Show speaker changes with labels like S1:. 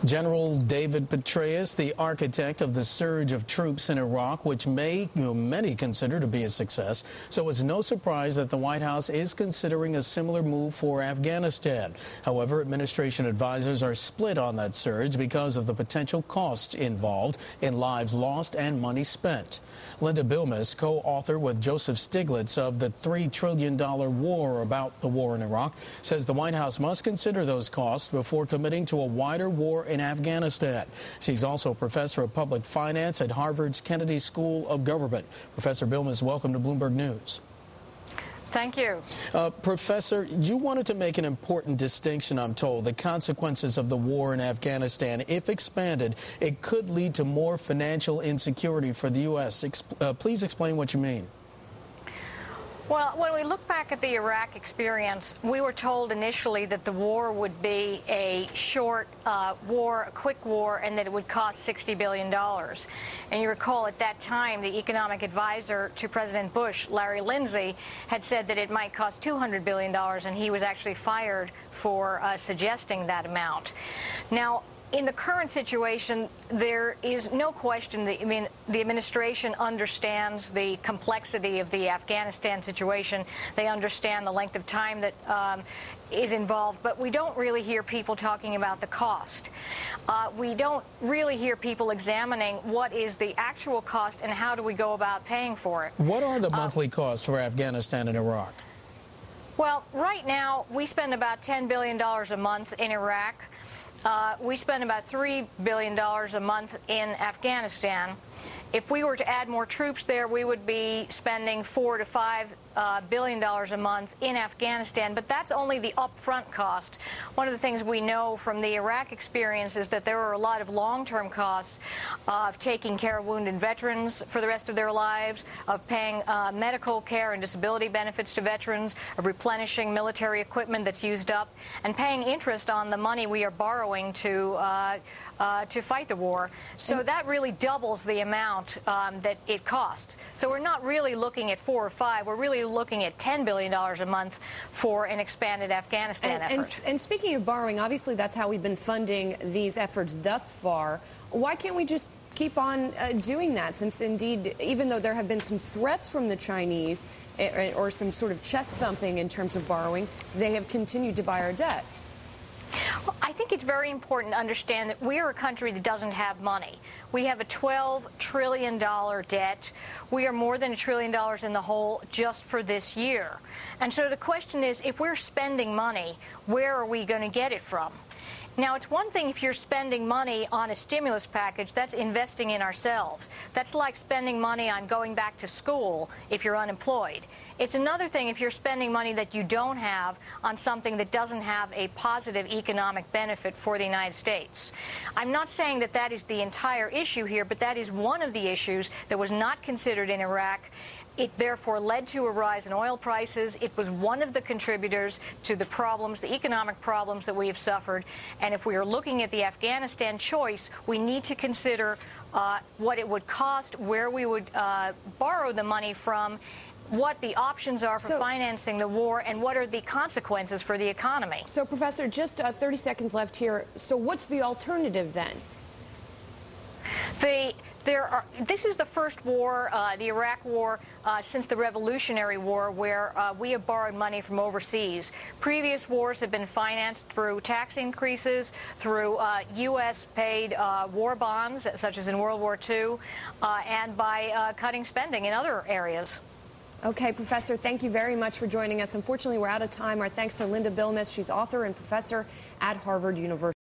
S1: General David Petraeus, the architect of the surge of troops in Iraq, which many consider to be a success. So it's no surprise that the White House is considering a similar move for Afghanistan. However, administration advisors are split on that surge because of the potential costs involved in lives lost and money spent. Linda Bilmes, co-author with Joseph Stiglitz of the $3 trillion war about the war in Iraq, says the White House must consider those costs before committing to a wider war in Afghanistan. She's also a professor of public finance at Harvard's Kennedy School of Government. Professor Bilmes, welcome to Bloomberg News.
S2: Thank you.
S1: Professor, you wanted to make an important distinction, I'm told. The consequences of the war in Afghanistan, if expanded, it could lead to more financial insecurity for the U.S. Please explain what you mean.
S2: Well, when we look back at the Iraq experience, we were told initially that the war would be a short war, a quick war, and that it would cost $60 billion. And you recall at that time, the economic advisor to President Bush, Larry Lindsey, had said that it might cost $200 billion, and he was actually fired for suggesting that amount. Now, in the current situation, there is no question that, the administration understands the complexity of the Afghanistan situation. They understand the length of time that is involved, but we don't really hear people talking about the cost. We don't really hear people examining what is the actual cost and how do we go about paying for it.
S1: What are the monthly costs for Afghanistan and Iraq?
S2: Well, right now, we spend about $10 billion a month in Iraq. We spend about $3 billion a month in Afghanistan. If we were to add more troops there, we would be spending $4 to $5 billion a month in Afghanistan, but that's only the upfront cost. One of the things we know from the Iraq experience is that there are a lot of long-term costs of taking care of wounded veterans for the rest of their lives, of paying medical care and disability benefits to veterans, of replenishing military equipment that's used up, and paying interest on the money we are borrowing to fight the war. So that really doubles the amount that it costs. So we're not really looking at 4 or 5. We're really looking at $10 billion a month for an expanded Afghanistan effort.
S3: And speaking of borrowing, obviously that's how we've been funding these efforts thus far. Why can't we just keep on doing that, since indeed, even though there have been some threats from the Chinese or some sort of chest thumping in terms of borrowing, they have continued to buy our debt?
S2: Well, I think it's very important to understand that we are a country that doesn't have money. We have a $12 trillion debt. We are more than $1 trillion in the hole just for this year. And so the question is, if we're spending money, where are we going to get it from? Now, it's one thing if you're spending money on a stimulus package, that's investing in ourselves. That's like spending money on going back to school if you're unemployed. It's another thing if you're spending money that you don't have on something that doesn't have a positive economic benefit for the United States. I'm not saying that that is the entire issue here, but that is one of the issues that was not considered in Iraq. It therefore led to a rise in oil prices. It was one of the contributors to the problems, the economic problems that we have suffered. And if we are looking at the Afghanistan choice, we need to consider what it would cost, where we would borrow the money from, what the options are for financing the war, and what are the consequences for the economy.
S3: So, Professor, just 30 seconds left here. So what's the alternative then?
S2: This is the first war, the Iraq War, since the Revolutionary War, where we have borrowed money from overseas. Previous wars have been financed through tax increases, through U.S.-paid war bonds, such as in World War II, and by cutting spending in other areas.
S3: Okay, Professor, thank you very much for joining us. Unfortunately, we're out of time. Our thanks to Linda Bilmes. She's author and professor at Harvard University.